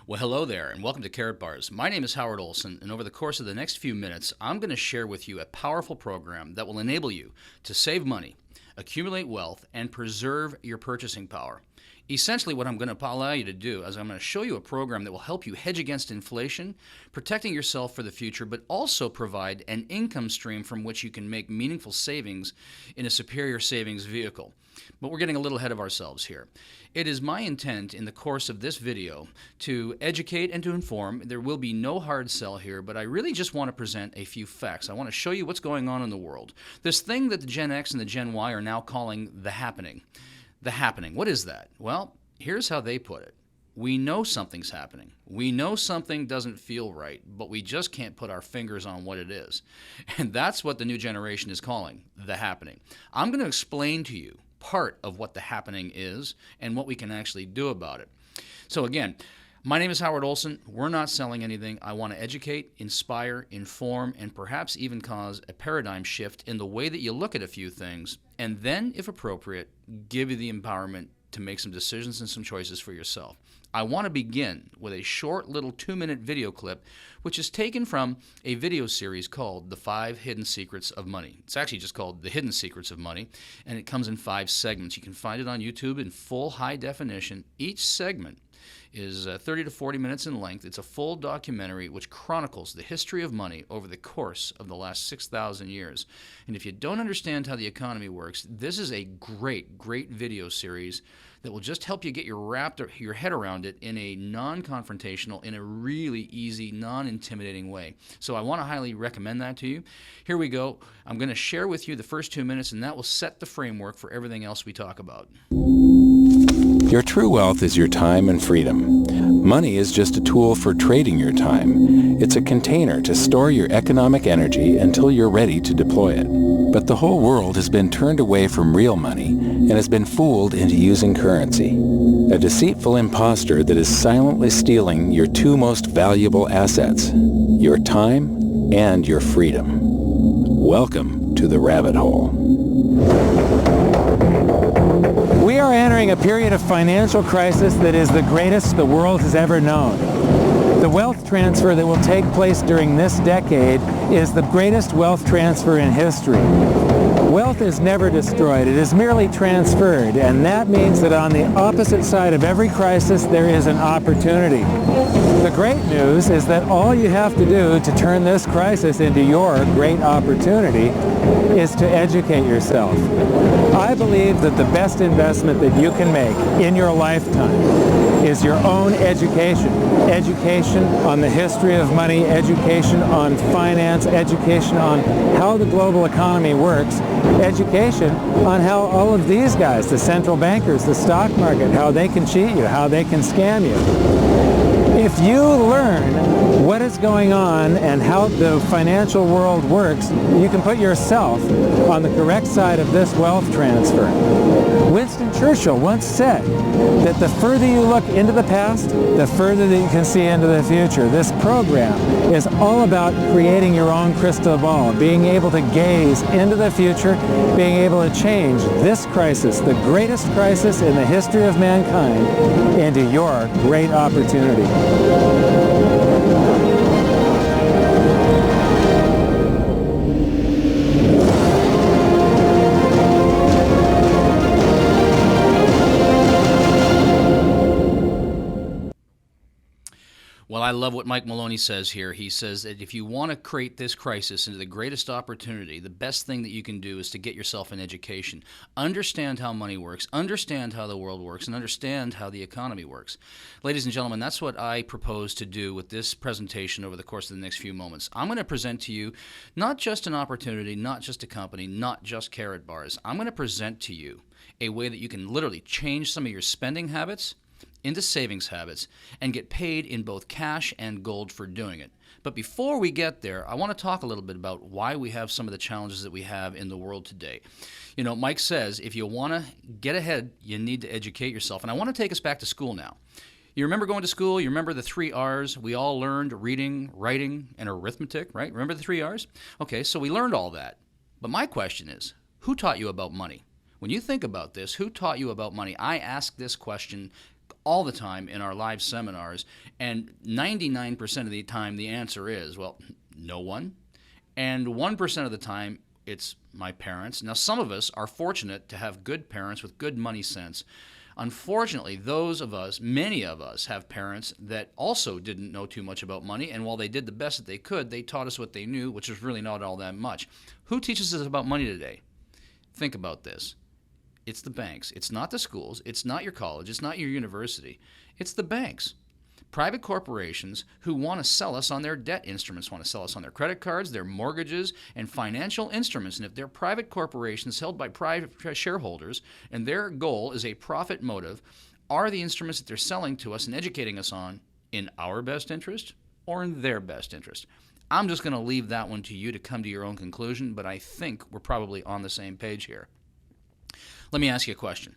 Well, hello there, and welcome to Carrot Bars. My name is Howard Olson, and over the course of the next few minutes, I'm going to share with you a powerful program that will enable you to save money, accumulate wealth, and preserve your purchasing power. Essentially, what I'm going to allow you to do is I'm going to show you a program that will help you hedge against inflation, protecting yourself for the future, but also provide an income stream from which you can make meaningful savings in a superior savings vehicle. But we're getting a little ahead of ourselves here. It is my intent in the course of this video to educate and to inform. There will be no hard sell here, but I really just want to present a few facts. I want to show you what's going on in the world. This thing that the Gen X and the Gen Y are now calling the happening. The happening. What is that? Well, here's how they put it. We know something's happening. We know something doesn't feel right, but we just can't put our fingers on what it is. And that's what the new generation is calling the happening. I'm going to explain to you part of what the happening is and what we can actually do about it. So again, my name is Howard Olson. We're not selling anything. I want to educate, inspire, inform, and perhaps even cause a paradigm shift in the way that you look at a few things, and then, if appropriate, give you the empowerment to make some decisions and some choices for yourself. I want to begin with a short little 2-minute video clip, which is taken from a video series called The 5 Hidden Secrets of Money. It's actually just called The Hidden Secrets of Money, and it comes in 5 segments. You can find it on YouTube in full high definition. Each segment is 30 to 40 minutes in length. It's a full documentary which chronicles the history of money over the course of the last 6,000 years. And if you don't understand how the economy works, this is a great, great video series that will just help you get your head around it in a non-confrontational, in a really easy, non-intimidating way. So I want to highly recommend that to you. Here we go. I'm going to share with you the first 2 minutes, and that will set the framework for everything else we talk about. Your true wealth is your time and freedom. Money is just a tool for trading your time. It's a container to store your economic energy until you're ready to deploy it. But the whole world has been turned away from real money and has been fooled into using currency. A deceitful imposter that is silently stealing your 2 most valuable assets, your time and your freedom. Welcome to the rabbit hole. We are entering a period of financial crisis that is the greatest the world has ever known. The wealth transfer that will take place during this decade is the greatest wealth transfer in history. Wealth is never destroyed, it is merely transferred, and that means that on the opposite side of every crisis there is an opportunity. The great news is that all you have to do to turn this crisis into your great opportunity is to educate yourself. I believe that the best investment that you can make in your lifetime is your own education. Education on the history of money, education on finance, education on how the global economy works, education on how all of these guys, the central bankers, the stock market, how they can cheat you, how they can scam you. If you learn what is going on and how the financial world works, you can put yourself on the correct side of this wealth transfer. Winston Churchill once said that the further you look into the past, the further that you can see into the future. This program is all about creating your own crystal ball, being able to gaze into the future, being able to change this crisis, the greatest crisis in the history of mankind, into your great opportunity. Well, I love what Mike Maloney says here. He says that if you want to create this crisis into the greatest opportunity, the best thing that you can do is to get yourself an education. Understand how money works, understand how the world works, and understand how the economy works. Ladies and gentlemen, that's what I propose to do with this presentation over the course of the next few moments. I'm going to present to you not just an opportunity, not just a company, not just Carrot Bars. I'm going to present to you a way that you can literally change some of your spending habits into savings habits and get paid in both cash and gold for doing it. But before we get there, I want to talk a little bit about why we have some of the challenges that we have in the world today. You know, Mike says if you want to get ahead, you need to educate yourself. And I want to take us back to school now. You remember going to school? You remember the 3 R's? We all learned reading, writing, and arithmetic, right? Remember the 3 R's? Okay, so we learned all that. But my question is, who taught you about money? When you think about this, who taught you about money? I ask this question all the time in our live seminars, and 99% of the time the answer is, well, no one. And 1% of the time, it's my parents. Now, some of us are fortunate to have good parents with good money sense. Unfortunately, many of us have parents that also didn't know too much about money, and while they did the best that they could, they taught us what they knew, which was really not all that much. Who teaches us about money today? Think about this. It's the banks. It's not the schools. It's not your college. It's not your university. It's the banks. Private corporations who want to sell us on their debt instruments, want to sell us on their credit cards, their mortgages, and financial instruments. And if they're private corporations held by private shareholders and their goal is a profit motive, are the instruments that they're selling to us and educating us on in our best interest or in their best interest? I'm just going to leave that one to you to come to your own conclusion, but I think we're probably on the same page here. Let me ask you a question.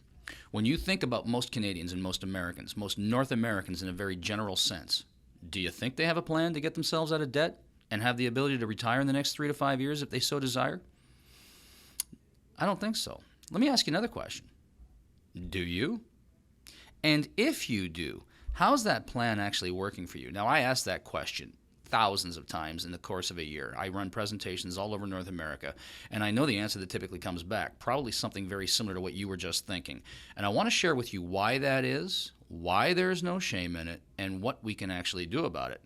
When you think about most Canadians and most Americans, most North Americans in a very general sense, do you think they have a plan to get themselves out of debt and have the ability to retire in the next 3 to 5 years if they so desire? I don't think so. Let me ask you another question. Do you? And if you do, how's that plan actually working for you? Now, I asked that question thousands of times in the course of a year. I run presentations all over North America, and I know the answer that typically comes back, probably something very similar to what you were just thinking. And I want to share with you why that is, why there's no shame in it, and what we can actually do about it.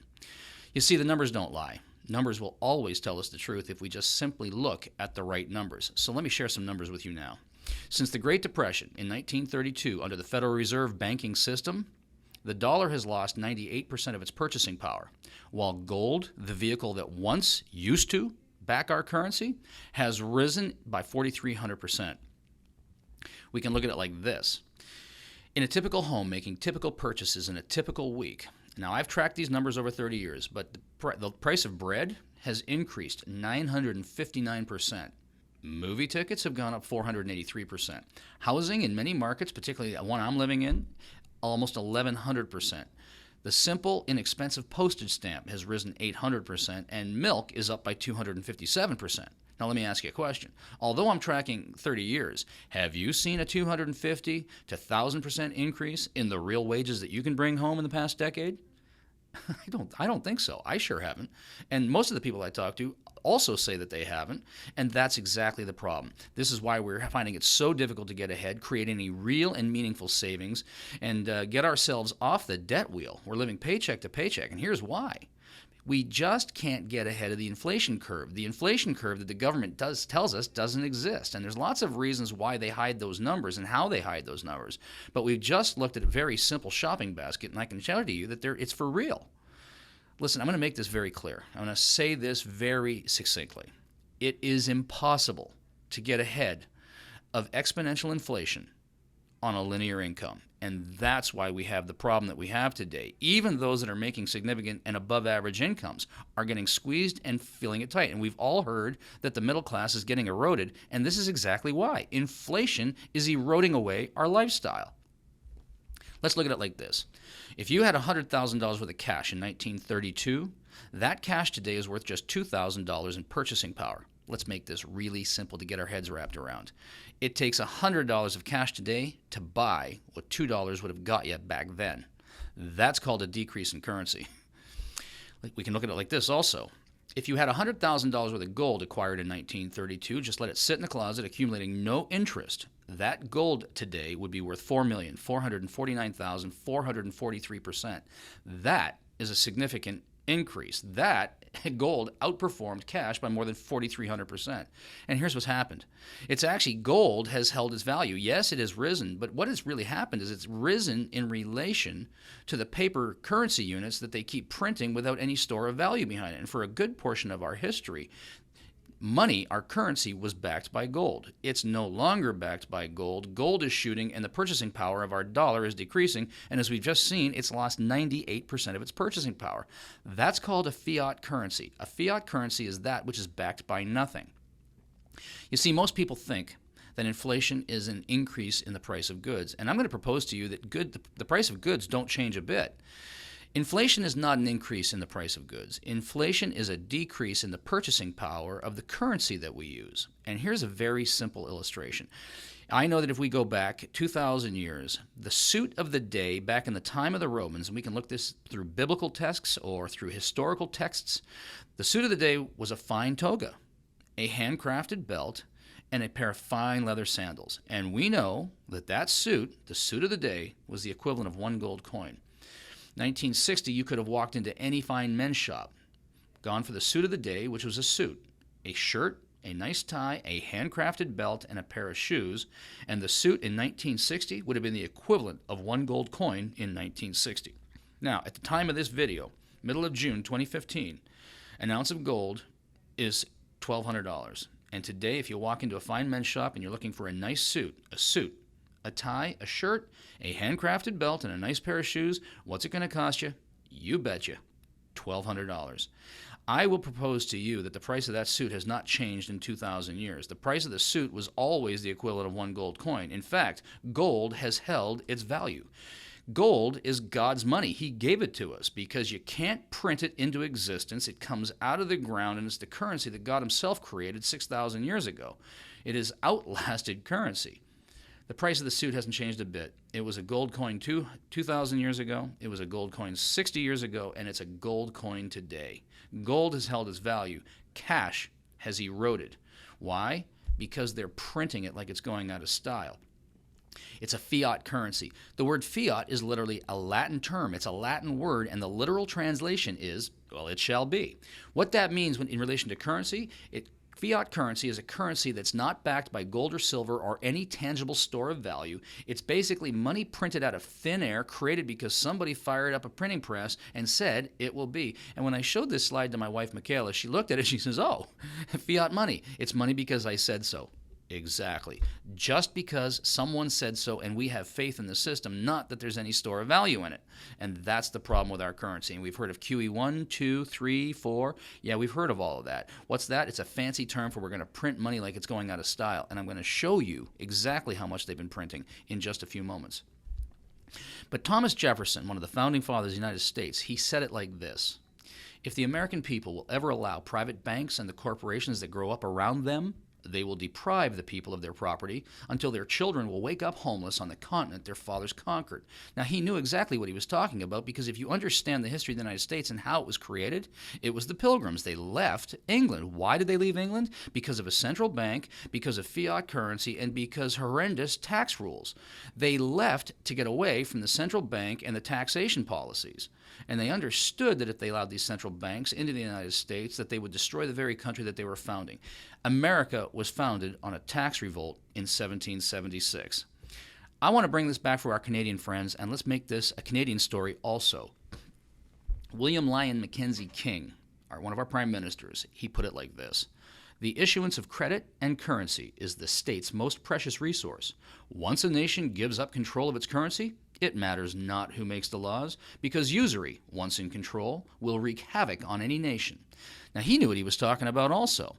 You see, the numbers don't lie. Numbers will always tell us the truth if we just simply look at the right numbers. So let me share some numbers with you now. Since the Great Depression in 1932, under the Federal Reserve banking system, the dollar has lost 98% of its purchasing power, while gold, the vehicle that once used to back our currency, has risen by 4,300%. We can look at it like this. In a typical home making typical purchases in a typical week, now I've tracked these numbers over 30 years, but the price of bread has increased 959%. Movie tickets have gone up 483%. Housing in many markets, particularly the one I'm living in, almost 1,100%. The simple, inexpensive postage stamp has risen 800%, and milk is up by 257%. Now let me ask you a question. Although I'm tracking 30 years, have you seen a 250 to 1,000% increase in the real wages that you can bring home in the past decade? I don't think so. I sure haven't. And most of the people I talk to also say that they haven't, and that's exactly the problem. This is why we're finding it so difficult to get ahead, create any real and meaningful savings, and get ourselves off the debt wheel. We're living paycheck to paycheck, and here's why. We just can't get ahead of the inflation curve. The inflation curve that the government tells us doesn't exist, and there's lots of reasons why they hide those numbers and how they hide those numbers. But we've just looked at a very simple shopping basket, and I can tell you that it's for real. Listen, I'm going to make this very clear. I'm going to say this very succinctly. It is impossible to get ahead of exponential inflation on a linear income. And that's why we have the problem that we have today. Even those that are making significant and above average incomes are getting squeezed and feeling it tight. And we've all heard that the middle class is getting eroded, and this is exactly why. Inflation is eroding away our lifestyle. Let's look at it like this. If you had $100,000 worth of cash in 1932, that cash today is worth just $2,000 in purchasing power. Let's make this really simple to get our heads wrapped around. It takes $100 of cash today to buy what $2 would have got you back then. That's called a decrease in currency. We can look at it like this also. If you had $100,000 worth of gold acquired in 1932, just let it sit in the closet accumulating no interest, that gold today would be worth $4,449,443%. That is a significant increase. That gold outperformed cash by more than 4,300%. And here's what's happened. It's actually gold has held its value. Yes, it has risen, but what has really happened is it's risen in relation to the paper currency units that they keep printing without any store of value behind it. And for a good portion of our history, money, our currency, was backed by gold. It's no longer backed by gold. Gold is shooting, and the purchasing power of our dollar is decreasing. And as we've just seen, it's lost 98% of its purchasing power. That's called a fiat currency. A fiat currency is that which is backed by nothing. You see, most people think that inflation is an increase in the price of goods. And I'm going to propose to you that the price of goods don't change a bit. Inflation is not an increase in the price of goods. Inflation is a decrease in the purchasing power of the currency that we use. And here's a very simple illustration. I know that if we go back 2,000 years, the suit of the day back in the time of the Romans, and we can look this through biblical texts or through historical texts, the suit of the day was a fine toga, a handcrafted belt, and a pair of fine leather sandals. And we know that that suit, the suit of the day, was the equivalent of one gold coin. 1960, you could have walked into any fine men's shop, gone for the suit of the day, which was a suit, a shirt, a nice tie, a handcrafted belt, and a pair of shoes, and the suit in 1960 would have been the equivalent of one gold coin in 1960. Now, at the time of this video, middle of June 2015, an ounce of gold is $1,200. And today, if you walk into a fine men's shop and you're looking for a nice suit, a tie, a shirt, a handcrafted belt, and a nice pair of shoes, what's it going to cost you? You betcha, $1,200. I will propose to you that the price of that suit has not changed in 2,000 years. The price of the suit was always the equivalent of one gold coin. In fact, gold has held its value. Gold is God's money. He gave it to us because you can't print it into existence. It comes out of the ground, and it's the currency that God himself created 6,000 years ago. It has outlasted currency. The price of the suit hasn't changed a bit. It was a gold coin 2,000 years ago. It was a gold coin 60 years ago, and it's a gold coin today. Gold has held its value. Cash has eroded. Why? Because they're printing it like it's going out of style. It's a fiat currency. The word fiat is literally a Latin term. It's a Latin word, and the literal translation is, well, it shall be. What that means in relation to currency, fiat currency is a currency that's not backed by gold or silver or any tangible store of value. It's basically money printed out of thin air, created because somebody fired up a printing press and said it will be. And when I showed this slide to my wife, Michaela, she looked at it, she says, oh, fiat money. It's money because I said so. Exactly. Just because someone said so and we have faith in the system, not that there's any store of value in it. And that's the problem with our currency. And we've heard of QE1, 2, 3, 4. Yeah, we've heard of all of that. What's that? It's a fancy term for we're going to print money like it's going out of style. And I'm going to show you exactly how much they've been printing in just a few moments. But Thomas Jefferson, one of the founding fathers of the United States, he said it like this: if the American people will ever allow private banks and the corporations that grow up around them, they will deprive the people of their property until their children will wake up homeless on the continent their fathers conquered. Now, he knew exactly what he was talking about, because if you understand the history of the United States and how it was created, it was the Pilgrims. They left England. Why did they leave England? Because of a central bank, because of fiat currency, and because horrendous tax rules. They left to get away from the central bank and the taxation policies. And they understood that if they allowed these central banks into the United States, that they would destroy the very country that they were founding. America was founded on a tax revolt in 1776. I want to bring this back for our Canadian friends, and let's make this a Canadian story also. William Lyon Mackenzie King, one of our prime ministers, he put it like this: the issuance of credit and currency is the state's most precious resource. Once a nation gives up control of its currency, it matters not who makes the laws, because usury, once in control, will wreak havoc on any nation. Now, he knew what he was talking about also.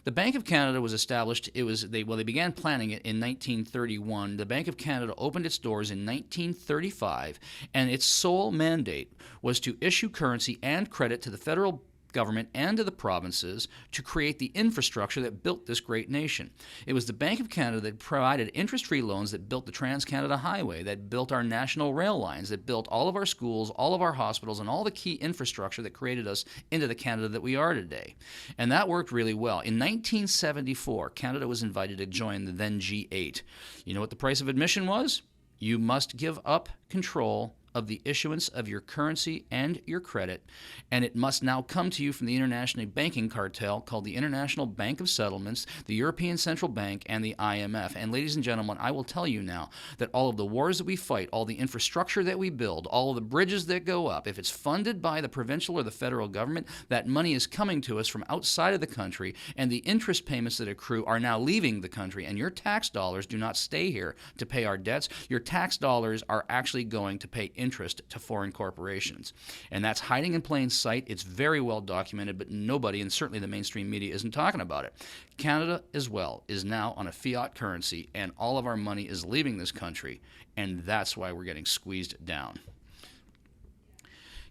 The Bank of Canada was established, they began planning it in 1931. The Bank of Canada opened its doors in 1935, and its sole mandate was to issue currency and credit to the federal government and to the provinces to create the infrastructure that built this great nation. It was the Bank of Canada that provided interest-free loans that built the Trans-Canada Highway, that built our national rail lines, that built all of our schools, all of our hospitals, and all the key infrastructure that created us into the Canada that we are today. And that worked really well. In 1974, Canada was invited to join the then G8. You know what the price of admission was? You must give up control of the issuance of your currency and your credit, and it must now come to you from the international banking cartel called the International Bank of Settlements, the European Central Bank, and the IMF. And ladies and gentlemen, I will tell you now that all of the wars that we fight, all the infrastructure that we build, all of the bridges that go up, if it's funded by the provincial or the federal government, that money is coming to us from outside of the country, and the interest payments that accrue are now leaving the country, and your tax dollars do not stay here to pay our debts. Your tax dollars are actually going to pay interest to foreign corporations. And that's hiding in plain sight. It's very well documented, but nobody, and certainly the mainstream media, isn't talking about it. Canada, as well, is now on a fiat currency, and all of our money is leaving this country, and that's why we're getting squeezed down.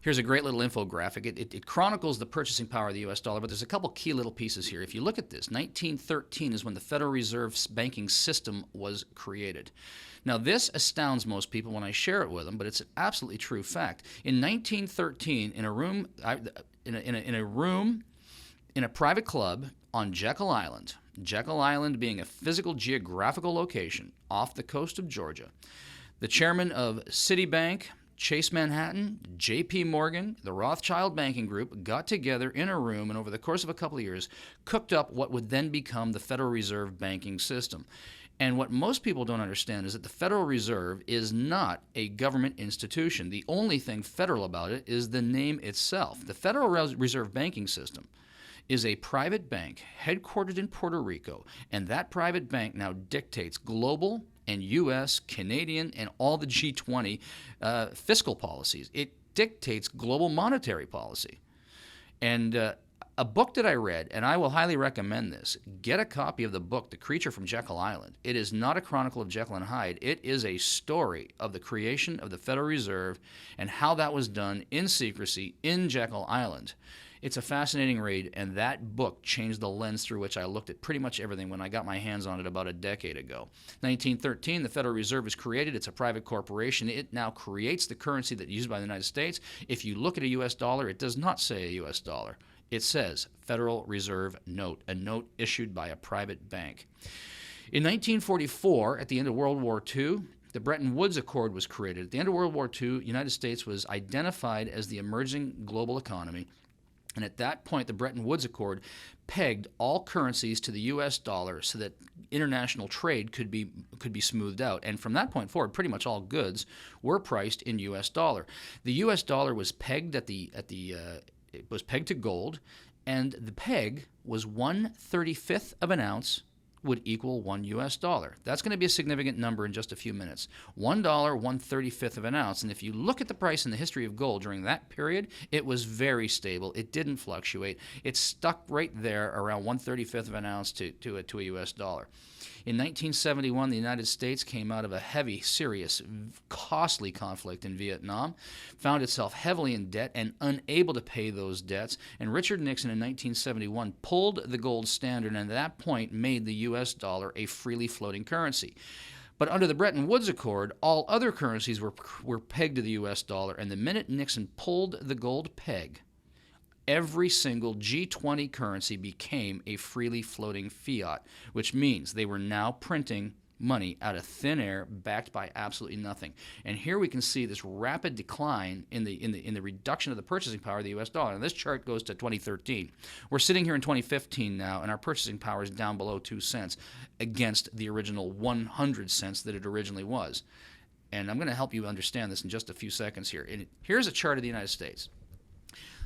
Here's a great little infographic. It chronicles the purchasing power of the U.S. dollar, but there's a couple key little pieces here. If you look at this, 1913 is when the Federal Reserve's banking system was created. Now, this astounds most people when I share it with them, but it's an absolutely true fact. In 1913, in a room, in a private club on Jekyll Island being a physical geographical location off the coast of Georgia, the chairman of Citibank, Chase Manhattan, J.P. Morgan, the Rothschild Banking Group got together in a room and over the course of a couple of years cooked up what would then become the Federal Reserve banking system. And what most people don't understand is that the Federal Reserve is not a government institution. The only thing federal about it is the name itself. The Federal Reserve banking system is a private bank headquartered in Puerto Rico, and that private bank now dictates global and U.S., Canadian, and all the G20 fiscal policies. It dictates global monetary policy. And a book that I read, and I will highly recommend this, get a copy of the book, The Creature from Jekyll Island. It is not a chronicle of Jekyll and Hyde. It is a story of the creation of the Federal Reserve and how that was done in secrecy in Jekyll Island. It's a fascinating read, and that book changed the lens through which I looked at pretty much everything when I got my hands on it about a decade ago. 1913, the Federal Reserve is created. It's a private corporation. It now creates the currency that's used by the United States. If you look at a U.S. dollar, it does not say a U.S. dollar. It says Federal Reserve Note, a note issued by a private bank. In 1944, at the end of World War II, the Bretton Woods Accord was created. At the end of World War II, the United States was identified as the emerging global economy. And at that point, the Bretton Woods Accord pegged all currencies to the U.S. dollar so that international trade could be smoothed out. And from that point forward, pretty much all goods were priced in U.S. dollar. The U.S. dollar was pegged it was pegged to gold, and the peg was 1/35 of an ounce would equal $1 US. That's going to be a significant number in just a few minutes. $1, 1/35 of an ounce. And if you look at the price in the history of gold during that period, it was very stable. It didn't fluctuate. It stuck right there around 1/35 of an ounce to a US dollar. In 1971, the United States came out of a heavy, serious, costly conflict in Vietnam, found itself heavily in debt and unable to pay those debts, and Richard Nixon in 1971 pulled the gold standard and at that point made the U.S. dollar a freely floating currency. But under the Bretton Woods Accord, all other currencies were pegged to the U.S. dollar, and the minute Nixon pulled the gold peg, every single G20 currency became a freely floating fiat, which means they were now printing money out of thin air, backed by absolutely nothing. And here we can see this rapid decline in the reduction of the purchasing power of the U.S. dollar. And this chart goes to 2013. We're sitting here in 2015 now, and our purchasing power is down below 2 cents against the original 100 cents that it originally was. And I'm going to help you understand this in just a few seconds here. And here's a chart of the United States.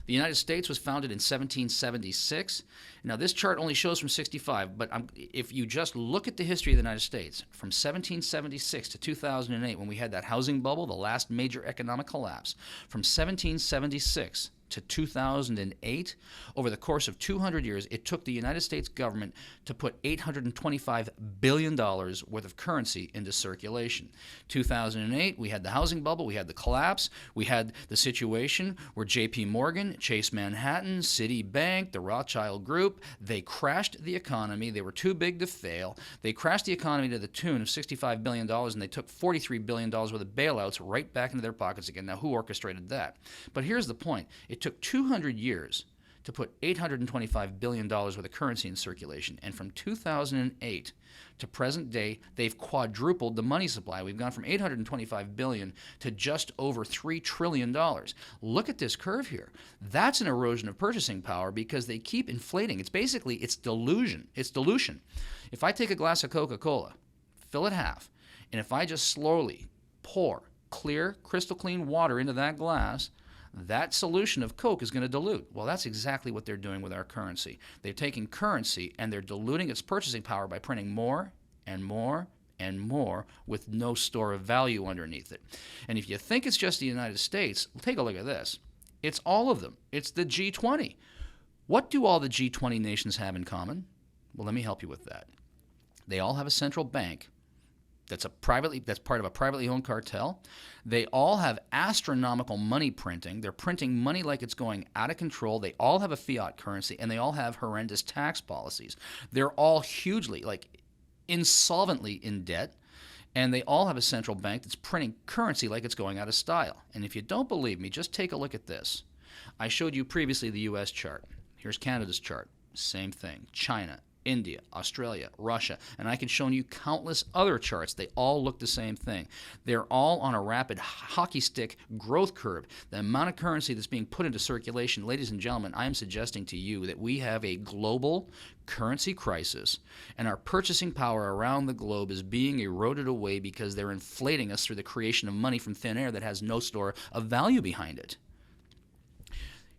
The United States was founded in 1776. Now, this chart only shows from 65, but if you just look at the history of the United States, from 1776 to 2008, when we had that housing bubble, the last major economic collapse, from 1776 to 2008, over the course of 200 years, it took the United States government to put $825 billion worth of currency into circulation. 2008, we had the housing bubble, we had the collapse, we had the situation where J.P. Morgan, Chase Manhattan, Citibank, the Rothschild Group, they crashed the economy. They were too big to fail. They crashed the economy to the tune of $65 billion, and they took $43 billion worth of bailouts right back into their pockets again. Now, who orchestrated that? But here's the point. It took 200 years to put $825 billion worth of currency in circulation. And from 2008 to present day, they've quadrupled the money supply. We've gone from $825 billion to just over $3 trillion. Look at this curve here. That's an erosion of purchasing power because they keep inflating. It's dilution. It's dilution. If I take a glass of Coca-Cola, fill it half, and if I just slowly pour clear, crystal clean water into that glass, that solution of Coke is going to dilute. Well, that's exactly what they're doing with our currency. They're taking currency and they're diluting its purchasing power by printing more and more and more with no store of value underneath it. And if you think it's just the United States, take a look at this. It's all of them. It's the G20. What do all the G20 nations have in common? Well, let me help you with that. They all have a central bank that's part of a privately owned cartel. They all have astronomical money printing. They're printing money like it's going out of control. They all have a fiat currency, and they all have horrendous tax policies. They're all hugely, insolvently in debt, and they all have a central bank that's printing currency like it's going out of style. And if you don't believe me, just take a look at this. I showed you previously the U.S. chart. Here's Canada's chart. Same thing. China, India, Australia, Russia, and I can show you countless other charts. They all look the same thing. They're all on a rapid hockey stick growth curve. The amount of currency that's being put into circulation, ladies and gentlemen, I am suggesting to you that we have a global currency crisis, and our purchasing power around the globe is being eroded away because they're inflating us through the creation of money from thin air that has no store of value behind it.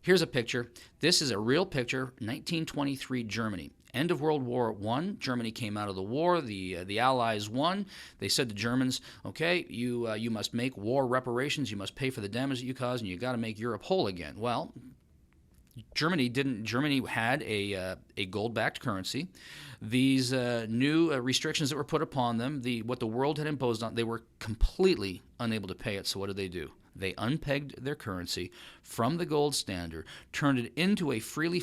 Here's a picture. This is a real picture, 1923 Germany. End of World War I, Germany came out of the war. The Allies won. They said to Germans, okay, you must make war reparations. You must pay for the damage that you caused, and you got to make Europe whole again. Well, Germany didn't. Germany had a gold-backed currency. These new restrictions that were put upon them, what the world had imposed on, they were completely unable to pay it. So what did they do? They unpegged their currency from the gold standard, turned it into a freely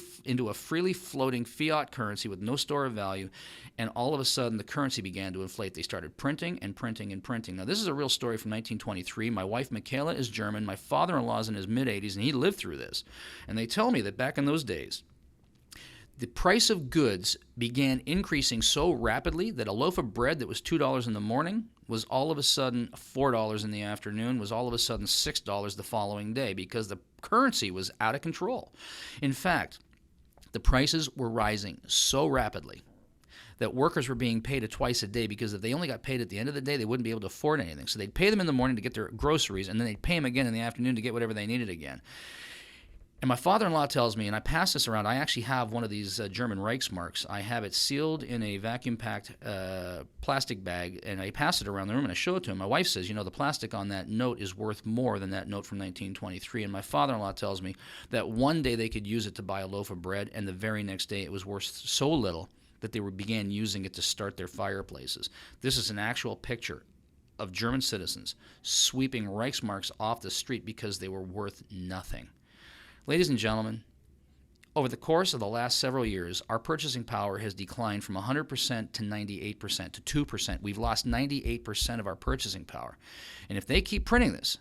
floating fiat currency with no store of value, and all of a sudden the currency began to inflate. They started printing and printing and printing. Now, this is a real story from 1923. My wife, Michaela, is German. My father-in-law is in his mid-80s, and he lived through this. And they tell me that back in those days, the price of goods began increasing so rapidly that a loaf of bread that was $2 in the morning was all of a sudden $4 in the afternoon, was all of a sudden $6 the following day because the currency was out of control. In fact, the prices were rising so rapidly that workers were being paid twice a day because if they only got paid at the end of the day, they wouldn't be able to afford anything. So they'd pay them in the morning to get their groceries, and then they'd pay them again in the afternoon to get whatever they needed again. And my father-in-law tells me, and I pass this around, I actually have one of these German Reichsmarks. I have it sealed in a vacuum-packed plastic bag, and I pass it around the room, and I show it to him. My wife says, the plastic on that note is worth more than that note from 1923. And my father-in-law tells me that one day they could use it to buy a loaf of bread, and the very next day it was worth so little that they began using it to start their fireplaces. This is an actual picture of German citizens sweeping Reichsmarks off the street because they were worth nothing. Ladies and gentlemen, over the course of the last several years, our purchasing power has declined from 100% to 98% to 2%. We've lost 98% of our purchasing power. And if they keep printing this,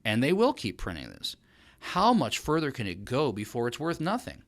and they will keep printing this, how much further can it go before it's worth nothing?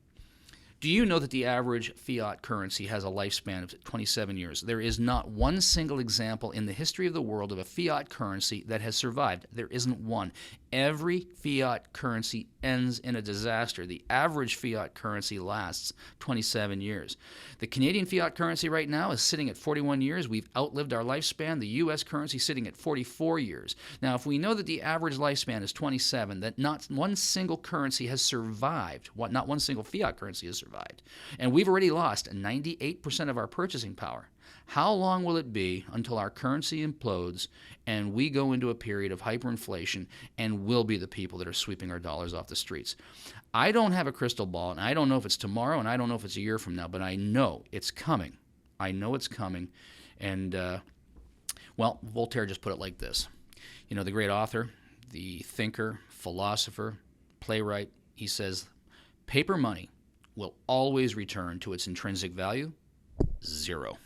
Do you know that the average fiat currency has a lifespan of 27 years? There is not one single example in the history of the world of a fiat currency that has survived. There isn't one. Every fiat currency ends in a disaster. The average fiat currency lasts 27 years. The Canadian fiat currency right now is sitting at 41 years. We've outlived our lifespan. The U.S. currency sitting at 44 years. Now, if we know that the average lifespan is 27, that not one single currency has survived, not one single fiat currency has survived, and we've already lost 98% of our purchasing power, how long will it be until our currency implodes and we go into a period of hyperinflation and we'll be the people that are sweeping our dollars off the streets? I don't have a crystal ball, and I don't know if it's tomorrow, and I don't know if it's a year from now, but I know it's coming. I know it's coming. And, Voltaire just put it like this. The great author, the thinker, philosopher, playwright, he says, paper money will always return to its intrinsic value, zero.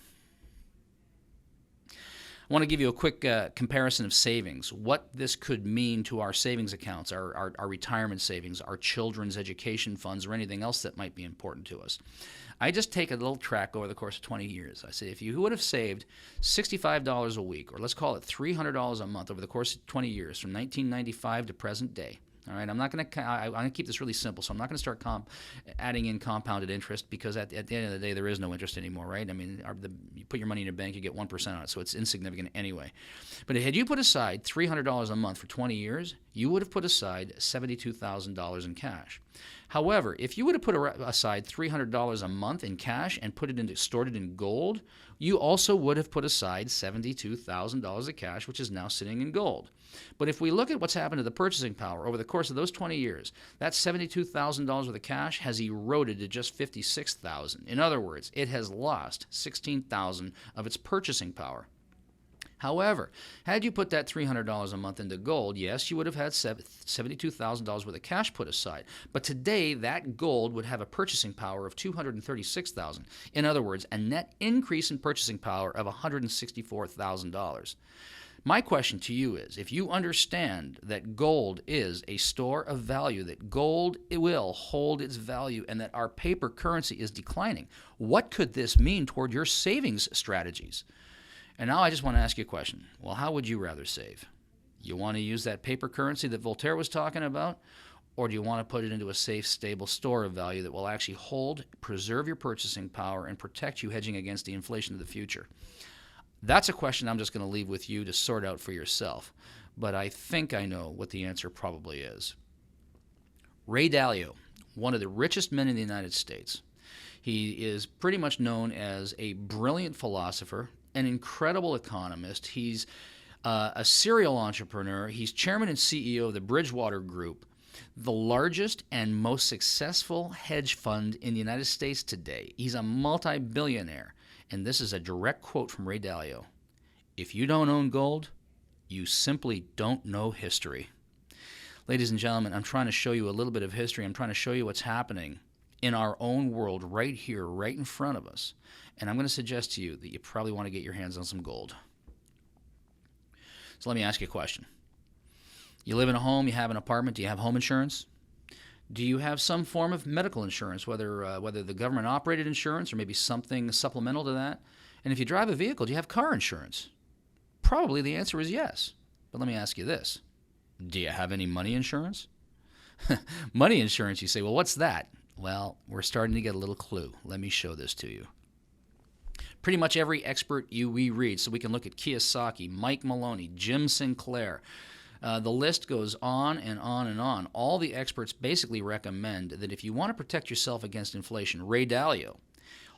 I want to give you a quick comparison of savings, what this could mean to our savings accounts, our retirement savings, our children's education funds, or anything else that might be important to us. I just take a little track over the course of 20 years. I say if you would have saved $65 a week, or let's call it $300 a month over the course of 20 years, from 1995 to present day, all right, I'm going to keep this really simple, so I'm not going to start adding in compounded interest because at the end of the day, there is no interest anymore, right? I mean, you put your money in a bank, you get 1% on it, so it's insignificant anyway. But had you put aside $300 a month for 20 years, you would have put aside $72,000 in cash. However, if you would have put aside $300 a month in cash and stored it in gold, you also would have put aside $72,000 of cash, which is now sitting in gold. But if we look at what's happened to the purchasing power over the course of those 20 years, that $72,000 worth of cash has eroded to just $56,000. In other words, it has lost $16,000 of its purchasing power. However, had you put that $300 a month into gold, yes, you would have had $72,000 worth of cash put aside. But today, that gold would have a purchasing power of $236,000. In other words, a net increase in purchasing power of $164,000. My question to you is, if you understand that gold is a store of value, that gold will hold its value, and that our paper currency is declining, what could this mean toward your savings strategies? And now I just want to ask you a question. Well, how would you rather save? You want to use that paper currency that Voltaire was talking about? Or do you want to put it into a safe, stable store of value that will actually hold, preserve your purchasing power, and protect you hedging against the inflation of the future? That's a question I'm just going to leave with you to sort out for yourself. But I think I know what the answer probably is. Ray Dalio, one of the richest men in the United States. He is pretty much known as a brilliant philosopher, an incredible economist. He's a serial entrepreneur. He's chairman and CEO of the Bridgewater Group, the largest and most successful hedge fund in the United States today. He's a multi-billionaire. And this is a direct quote from Ray Dalio. If you don't own gold, you simply don't know history. Ladies and gentlemen, I'm trying to show you a little bit of history. I'm trying to show you what's happening in our own world right here, right in front of us. And I'm going to suggest to you that you probably want to get your hands on some gold. So let me ask you a question. You live in a home, you have an apartment, do you have home insurance? Do you have some form of medical insurance, whether the government-operated insurance or maybe something supplemental to that? And if you drive a vehicle, do you have car insurance? Probably the answer is yes. But let me ask you this. Do you have any money insurance? Money insurance, you say, well, what's that? Well, we're starting to get a little clue. Let me show this to you. Pretty much every expert we read, so we can look at Kiyosaki, Mike Maloney, Jim Sinclair. The list goes on and on and on. All the experts basically recommend that if you want to protect yourself against inflation, Ray Dalio,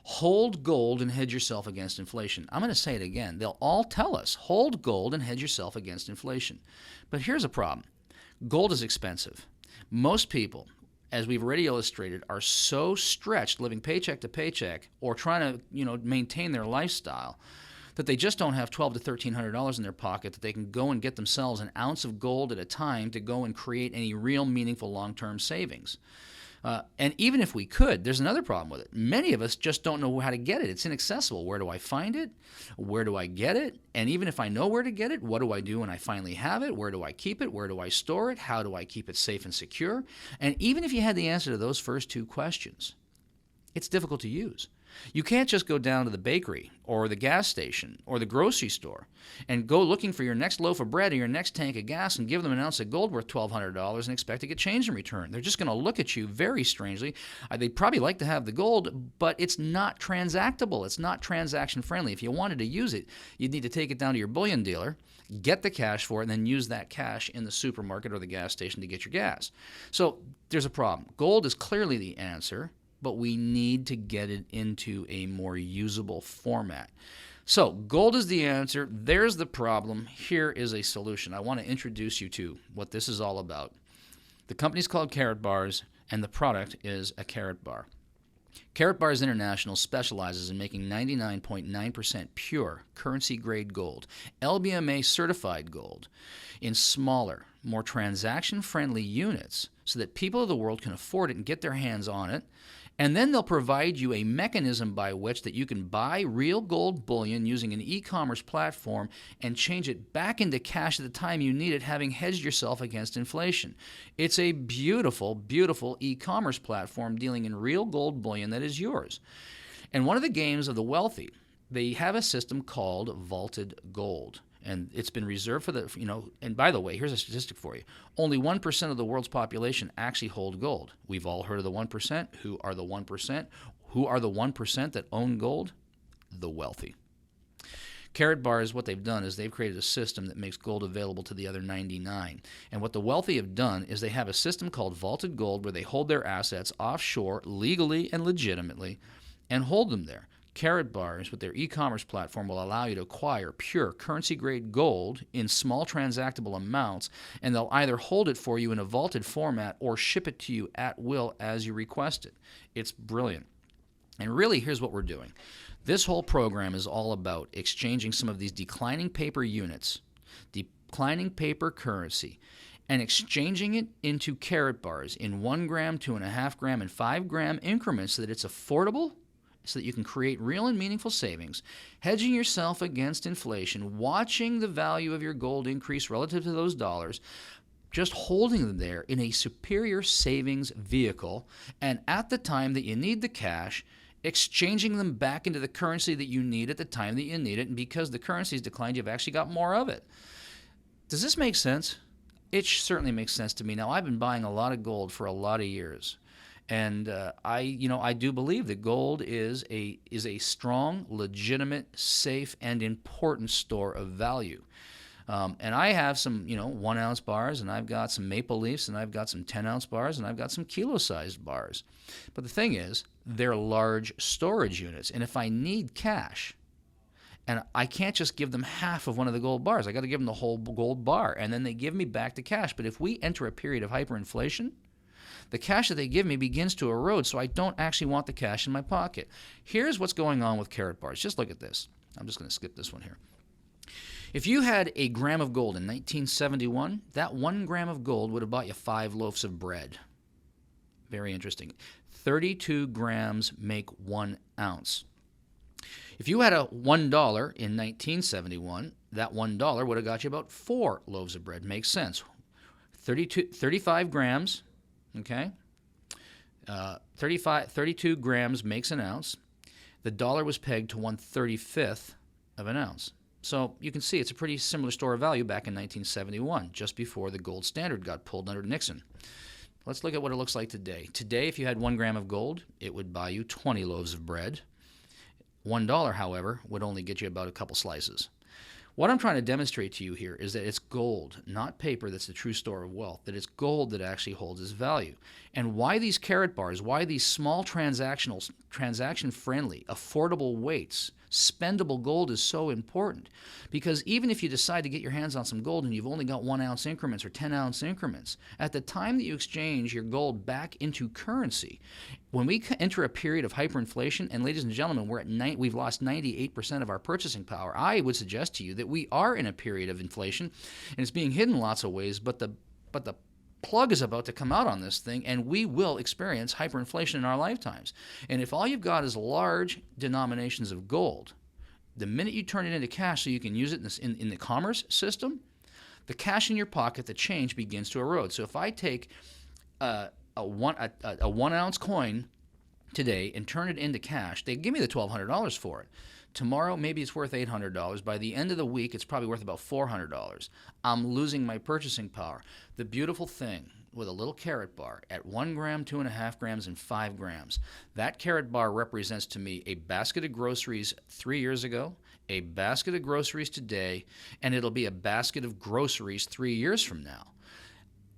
hold gold and hedge yourself against inflation. I'm going to say it again. They'll all tell us, hold gold and hedge yourself against inflation. But here's a problem. Gold is expensive. Most people, as we've already illustrated, are so stretched living paycheck to paycheck or trying to, maintain their lifestyle that they just don't have $1,200 to $1,300 in their pocket that they can go and get themselves an ounce of gold at a time to go and create any real meaningful long-term savings. And even if we could, there's another problem with it. Many of us just don't know how to get it. It's inaccessible. Where do I find it? Where do I get it? And even if I know where to get it, what do I do when I finally have it? Where do I keep it? Where do I store it? How do I keep it safe and secure? And even if you had the answer to those first two questions, it's difficult to use. You can't just go down to the bakery or the gas station or the grocery store and go looking for your next loaf of bread or your next tank of gas and give them an ounce of gold worth $1,200 and expect to get change in return. They're just going to look at you very strangely. They'd probably like to have the gold, but it's not transactable. It's not transaction friendly. If you wanted to use it, you'd need to take it down to your bullion dealer, get the cash for it, and then use that cash in the supermarket or the gas station to get your gas. So there's a problem. Gold is clearly the answer, but we need to get it into a more usable format. So gold is the answer. There's the problem. Here is a solution. I want to introduce you to what this is all about. The company's called Carrot Bars, and the product is a carrot bar. Carrot Bars International specializes in making 99.9% pure currency-grade gold, LBMA certified gold, in smaller, more transaction-friendly units so that people of the world can afford it and get their hands on it. And then they'll provide you a mechanism by which that you can buy real gold bullion using an e-commerce platform and change it back into cash at the time you need it, having hedged yourself against inflation. It's a beautiful, beautiful e-commerce platform dealing in real gold bullion that is yours. And one of the games of the wealthy, they have a system called vaulted gold. And it's been reserved for and by the way, here's a statistic for you. Only 1% of the world's population actually hold gold. We've all heard of the 1%. Who are the 1%? Who are the 1% that own gold? The wealthy. Carrot Bars, what they've done is they've created a system that makes gold available to the other 99. And what the wealthy have done is they have a system called vaulted gold where they hold their assets offshore legally and legitimately and hold them there. Carrot Bars, with their e-commerce platform, will allow you to acquire pure currency-grade gold in small transactable amounts, and they'll either hold it for you in a vaulted format or ship it to you at will as you request it. It's brilliant. And really, here's what we're doing. This whole program is all about exchanging some of these declining paper units, declining paper currency, and exchanging it into carat bars in 1 gram, 2.5 gram, and 5 gram increments so that it's affordable, so that you can create real and meaningful savings, hedging yourself against inflation, watching the value of your gold increase relative to those dollars, just holding them there in a superior savings vehicle, and at the time that you need the cash, exchanging them back into the currency that you need at the time that you need it, and because the currency's declined, you've actually got more of it. Does this make sense? It certainly makes sense to me. Now, I've been buying a lot of gold for a lot of years, and I do believe that gold is a strong, legitimate, safe, and important store of value. And I have some, 1 ounce bars, and I've got some maple leafs, and I've got some 10 ounce bars, and I've got some kilo-sized bars. But the thing is, they're large storage units, and if I need cash, and I can't just give them half of one of the gold bars. I got to give them the whole gold bar, and then they give me back the cash. But if we enter a period of hyperinflation, the cash that they give me begins to erode, so I don't actually want the cash in my pocket. Here's what's going on with carat bars. Just look at this. I'm just going to skip this one here. If you had a gram of gold in 1971, that 1 gram of gold would have bought you 5 loaves of bread. Very interesting. 32 grams make 1 ounce. If you had a $1 in 1971, that $1 would have got you about 4 loaves of bread. Makes sense. 35 grams, okay? 32 grams makes an ounce. The dollar was pegged to 1/35 of an ounce. So you can see it's a pretty similar store of value back in 1971, just before the gold standard got pulled under Nixon. Let's look at what it looks like today. Today, if you had 1 gram of gold, it would buy you 20 loaves of bread. $1, however, would only get you about a couple slices. What I'm trying to demonstrate to you here is that it's gold, not paper, that's the true store of wealth, that it's gold that actually holds its value. And why these carat bars, why these small transaction-friendly, affordable weights, spendable gold is so important. Because even if you decide to get your hands on some gold and you've only got 1 ounce increments or 10 ounce increments, at the time that you exchange your gold back into currency, when we enter a period of hyperinflation, and ladies and gentlemen, we've lost 98% of our purchasing power, I would suggest to you that we are in a period of inflation, and it's being hidden lots of ways, but the plug is about to come out on this thing, and we will experience hyperinflation in our lifetimes. And if all you've got is large denominations of gold, the minute you turn it into cash so you can use it in the commerce system, the cash in your pocket, the change begins to erode. So if I take a 1 ounce coin today and turn it into cash, they give me the $1,200 for it. Tomorrow, maybe it's worth $800. By the end of the week, it's probably worth about $400. I'm losing my purchasing power. The beautiful thing with a little carat bar at 1 gram, 2.5 grams, and 5 grams, that carat bar represents to me a basket of groceries 3 years ago, a basket of groceries today, and it'll be a basket of groceries 3 years from now.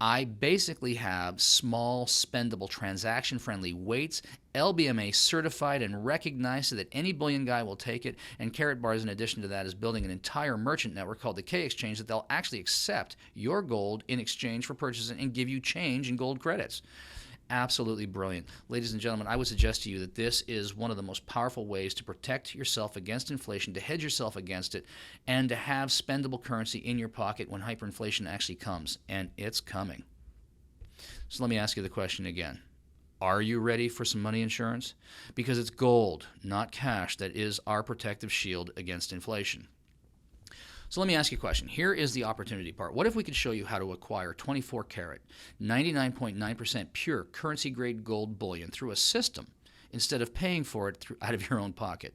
I basically have small, spendable, transaction-friendly weights, LBMA certified and recognized so that any bullion guy will take it, and Carat Bars, in addition to that, is building an entire merchant network called the K Exchange that they'll actually accept your gold in exchange for purchasing and give you change in gold credits. Absolutely brilliant. Ladies and gentlemen, I would suggest to you that this is one of the most powerful ways to protect yourself against inflation, to hedge yourself against it, and to have spendable currency in your pocket when hyperinflation actually comes. And it's coming. So let me ask you the question again. Are you ready for some money insurance? Because it's gold, not cash, that is our protective shield against inflation. So let me ask you a question. Here is the opportunity part. What if we could show you how to acquire 24 karat, 99.9% pure currency-grade gold bullion through a system instead of paying for it out of your own pocket?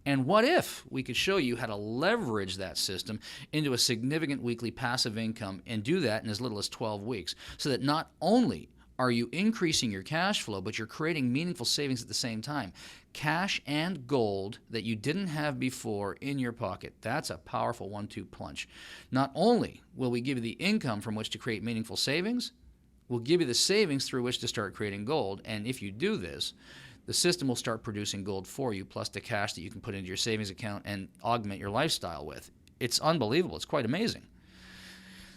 And what if we could show you how to leverage that system into a significant weekly passive income and do that in as little as 12 weeks so that not only are you increasing your cash flow, but you're creating meaningful savings at the same time? Cash and gold that you didn't have before in your pocket. That's a powerful 1-2 punch. Not only will we give you the income from which to create meaningful savings, we'll give you the savings through which to start creating gold. And if you do this, the system will start producing gold for you, plus the cash that you can put into your savings account and augment your lifestyle with. It's unbelievable. It's quite amazing.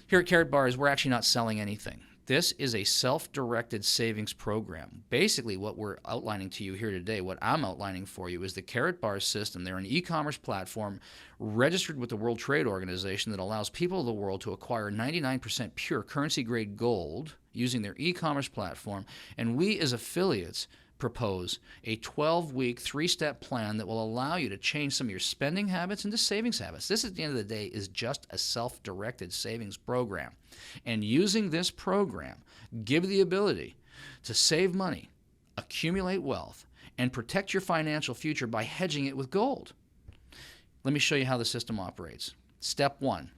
Here at Carat Bars, we're actually not selling anything. This is a self-directed savings program. Basically, what we're outlining to you here today, what I'm outlining for you, is the Carrot Bars system. They're an e-commerce platform registered with the World Trade Organization that allows people of the world to acquire 99% pure currency-grade gold using their e-commerce platform. And we as affiliates propose a 12-week, 3-step plan that will allow you to change some of your spending habits into savings habits. This, at the end of the day, is just a self-directed savings program. And using this program, give you the ability to save money, accumulate wealth, and protect your financial future by hedging it with gold. Let me show you how the system operates. Step 1.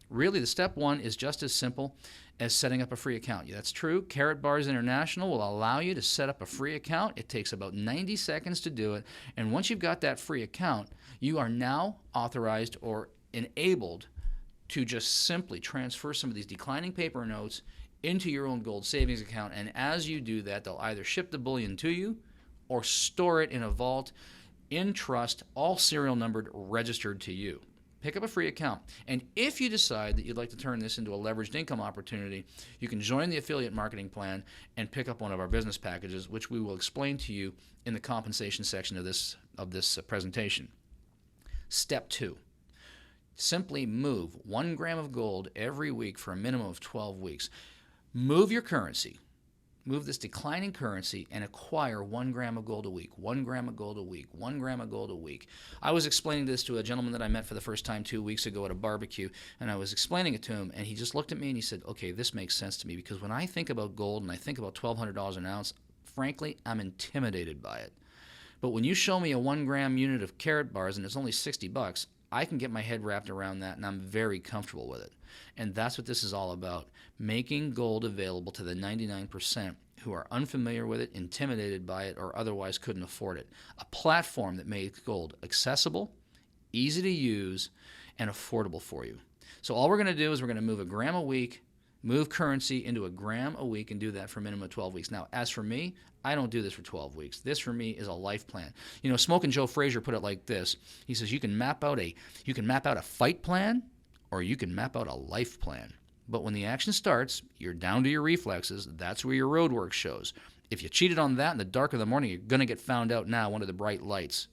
Really, the step 1 is just as simple as setting up a free account. That's true. Carrot Bars International will allow you to set up a free account. It takes about 90 seconds to do it. And once you've got that free account, you are now authorized or enabled to just simply transfer some of these declining paper notes into your own gold savings account. And as you do that, they'll either ship the bullion to you or store it in a vault in trust, all serial numbered, registered to you. Pick up a free account. And if you decide that you'd like to turn this into a leveraged income opportunity, you can join the affiliate marketing plan and pick up one of our business packages, which we will explain to you in the compensation section of this presentation. Step 2. Simply move 1 gram of gold every week for a minimum of 12 weeks. Move your currency. Move this declining currency and acquire 1 gram of gold a week, 1 gram of gold a week, 1 gram of gold a week. I was explaining this to a gentleman that I met for the first time 2 weeks ago at a barbecue, and I was explaining it to him, and he just looked at me and he said, okay, this makes sense to me, because when I think about gold and I think about $1,200 an ounce, frankly, I'm intimidated by it. But when you show me a 1 gram unit of Carrot Bars and it's only $60, I can get my head wrapped around that, and I'm very comfortable with it. And that's what this is all about, making gold available to the 99% who are unfamiliar with it, intimidated by it, or otherwise couldn't afford it. A platform that makes gold accessible, easy to use, and affordable for you. So all we're going to do is we're going to move 1 gram a week, move currency into 1 gram a week, and do that for a minimum of 12 weeks. Now, as for me, I don't do this for 12 weeks. This, for me, is a life plan. You know, Smokin' Joe Frazier put it like this. He says, you can map out a fight plan, or you can map out a life plan. But when the action starts, you're down to your reflexes. That's where your road work shows. If you cheated on that in the dark of the morning, you're going to get found out now under the bright lights,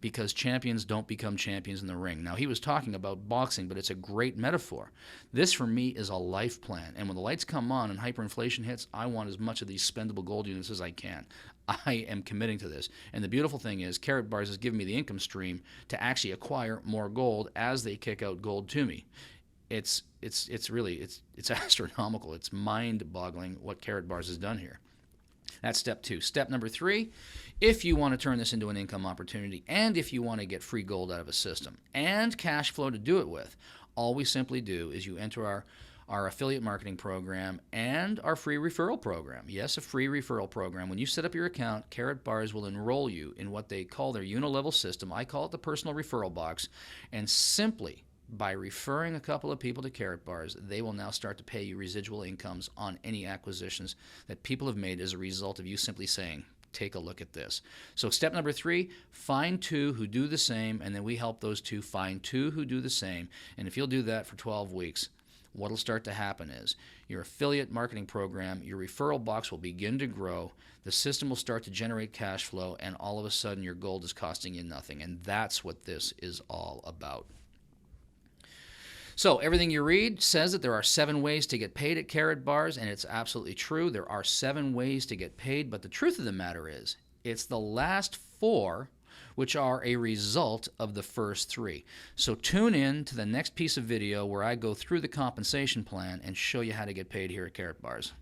because champions don't become champions in the ring. Now, he was talking about boxing, but it's a great metaphor. This, for me, is a life plan. And when the lights come on and hyperinflation hits, I want as much of these spendable gold units as I can. I am committing to this. And the beautiful thing is, Carrot Bars has given me the income stream to actually acquire more gold as they kick out gold to me. It's astronomical. It's mind-boggling what Carrot Bars has done here. That's step 2. Step number 3, if you want to turn this into an income opportunity, and if you want to get free gold out of a system and cash flow to do it with, all we simply do is you enter our affiliate marketing program and our free referral program. Yes, a free referral program. When you set up your account, Carrot Bars will enroll you in what they call their unilevel system. I call it the personal referral box. And simply by referring a couple of people to Carrot Bars, they will now start to pay you residual incomes on any acquisitions that people have made as a result of you simply saying, take a look at this. So step number 3, find 2 who do the same, and then we help those 2 find 2 who do the same. And if you'll do that for 12 weeks, what will start to happen is your affiliate marketing program, your referral box will begin to grow, the system will start to generate cash flow, and all of a sudden your gold is costing you nothing. And that's what this is all about. So everything you read says that there are 7 ways to get paid at Carrot Bars, and it's absolutely true. There are 7 ways to get paid, but the truth of the matter is it's the last 4 which are a result of the first 3. So tune in to the next piece of video where I go through the compensation plan and show you how to get paid here at Carrot Bars.